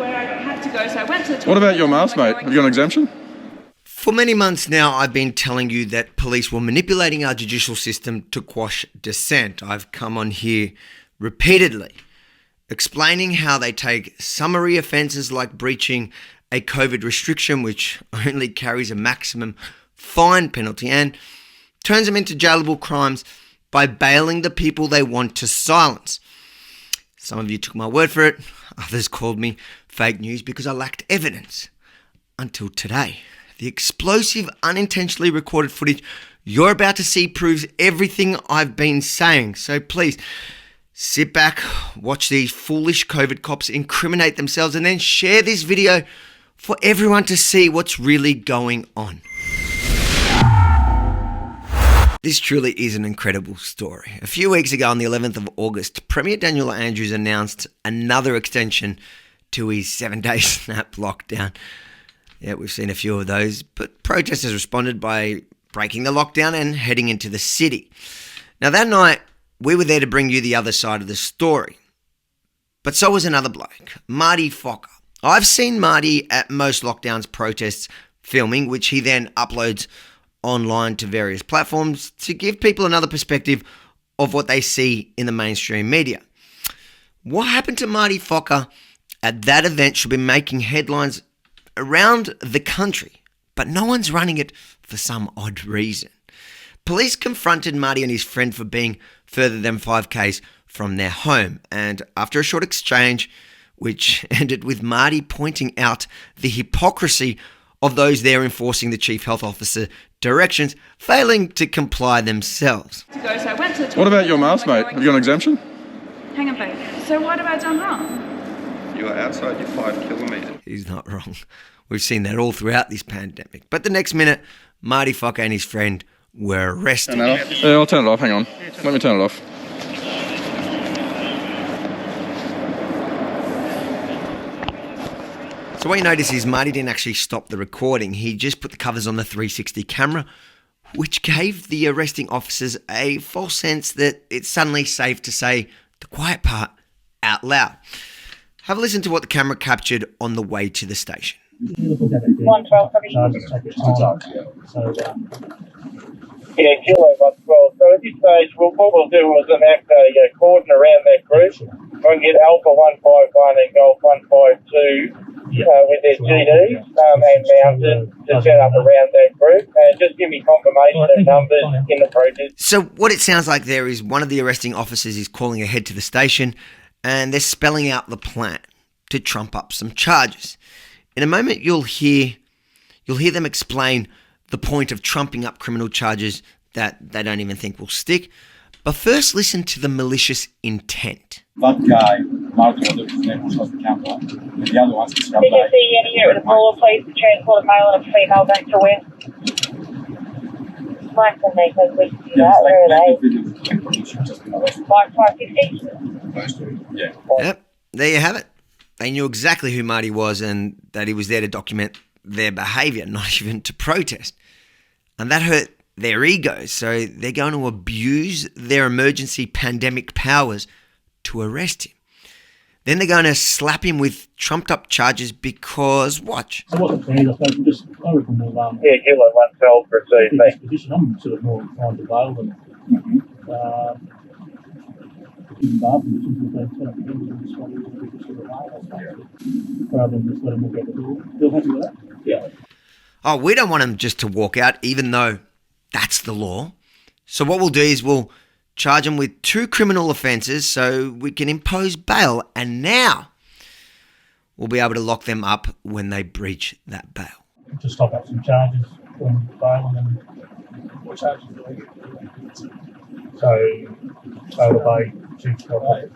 where I had to go, so I went to the toilet. What about your mask, mate? Have you got an exemption? For many months now, I've been telling you that police were manipulating our judicial system to quash dissent. I've come on here repeatedly explaining how they take summary offences like breaching a COVID restriction, which only carries a maximum fine penalty, and turns them into jailable crimes by bailing the people they want to silence. Some of you took my word for it. Others called me fake news because I lacked evidence. Until today. The explosive, unintentionally recorded footage you're about to see proves everything I've been saying. So please, sit back, watch these foolish COVID cops incriminate themselves, and then share this video for everyone to see what's really going on. This truly is an incredible story. A few weeks ago, on the 11th of August, Premier Daniel Andrews announced another extension to his 7-day snap lockdown. Yeah, we've seen a few of those, but protesters responded by breaking the lockdown and heading into the city. Now, that night, we were there to bring you the other side of the story. But so was another bloke, Marty Fokker. I've seen Marty at most lockdowns protests filming, which he then uploads online to various platforms to give people another perspective of what they see in the mainstream media. What happened to Marty Fokker at that event should be making headlines around the country, but no one's running it for some odd reason. Police confronted Marty and his friend for being further than 5Ks from their home, and after a short exchange, which ended with Marty pointing out the hypocrisy of those there enforcing the chief health officer directions, failing to comply themselves. So I went to the toilet. What about your mask, mate? Have you got an exemption? Hang on, babe. So what have I done wrong? You are outside your 5 kilometres. He's not wrong. We've seen that all throughout this pandemic. But the next minute, Marty Fokker and his friend were arrested. Yeah, I'll turn it off. Hang on. Let me turn it off. So what you notice is Marty didn't actually stop the recording. He just put the covers on the 360 camera, which gave the arresting officers a false sense that it's suddenly safe to say the quiet part out loud. Have a listen to what the camera captured on the way to the station. 112, Yeah, Kilo 112. So at this stage, what we'll do is enact a cordon around that group. We'll get Alpha 151 and Golf 152 with their GDs and mounted to set up around that group and just give me confirmation of numbers in the protest. So what it sounds like there is one of the arresting officers is calling ahead to the station and they're spelling out the plan to trump up some charges. In a moment, you'll hear them explain the point of trumping up criminal charges that they don't even think will stick. But first, listen to the malicious intent. That guy, Marty, was his name was the camera, and the other one's the scrub Did you see any here at the Buller place to transport a male and a female back to where? Mike and me, because we can do that. Where are they? Mark 550? Yeah. Yep, there you have it. They knew exactly who Marty was and that he was there to document their behaviour, not even to protest. And that hurt their egos, so they're going to abuse their emergency pandemic powers to arrest him. Then they're going to slap him with trumped up charges because, watch. So what the plan is, I suppose, I reckon we'll Yeah, Kilo 112 for a in this position. I'm sort of more inclined to bail than in bail positions if they set up again with this one, we can sort of bail, I suppose, rather than just let them walk out the door. Feel happy with that? Yeah. Oh, we don't want him just to walk out, even though that's the law. So what we'll do is we'll charge him with 2 criminal offences so we can impose bail. And now we'll be able to lock them up when they breach that bail. To stop up some charges from bail and then what charges do they get? So bail by chief health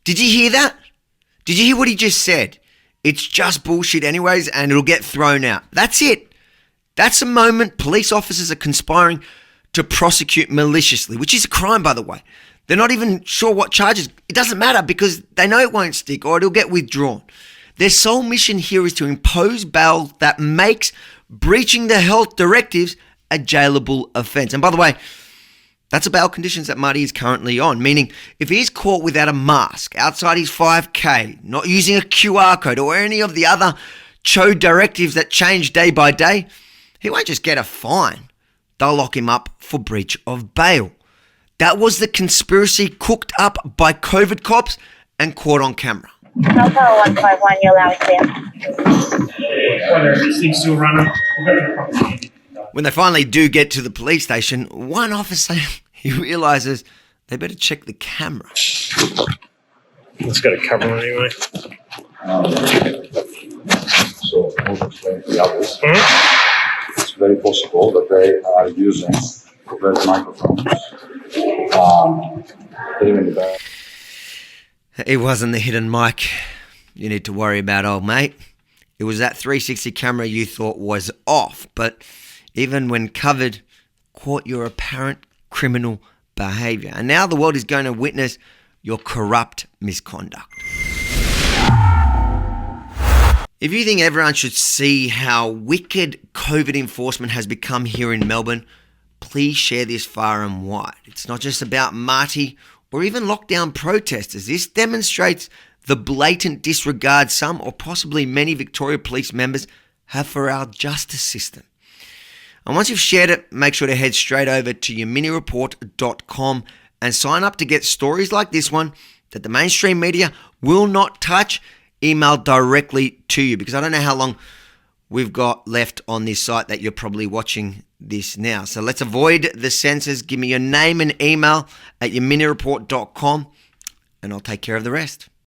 Did you hear that? Did you hear what he just said? It's just bullshit anyways, and it'll get thrown out. That's it. That's a moment police officers are conspiring to prosecute maliciously, which is a crime, by the way. They're not even sure what charges. It doesn't matter because they know it won't stick or it'll get withdrawn. Their sole mission here is to impose bail that makes breaching the health directives a jailable offence. And by the way, that's a bail conditions that Marty is currently on, meaning if he's caught without a mask, outside his 5K, not using a QR code or any of the other CHO directives that change day by day, he won't just get a fine. They'll lock him up for breach of bail. That was the conspiracy cooked up by COVID cops and caught on camera. Alpha 151, you're allowed clear. Whether these things still run, When they finally do get to the police station, one officer, he realises they better check the camera. let's get a cover on anyway. So, I'll explain to the others. It's very possible that they are using covert microphones. Even the back. It wasn't the hidden mic you need to worry about, old mate. It was that 360 camera you thought was off, but even when covered, caught your apparent criminal behaviour. And now the world is going to witness your corrupt misconduct. If you think everyone should see how wicked COVID enforcement has become here in Melbourne, please share this far and wide. It's not just about Marty or even lockdown protesters. This demonstrates the blatant disregard some or possibly many Victoria Police members have for our justice system. And once you've shared it, make sure to head straight over to yeminireport.com and sign up to get stories like this one that the mainstream media will not touch, emailed directly to you, because I don't know how long we've got left on this site that you're probably watching this now. So let's avoid the censors. Give me your name and email at yeminireport.com and I'll take care of the rest.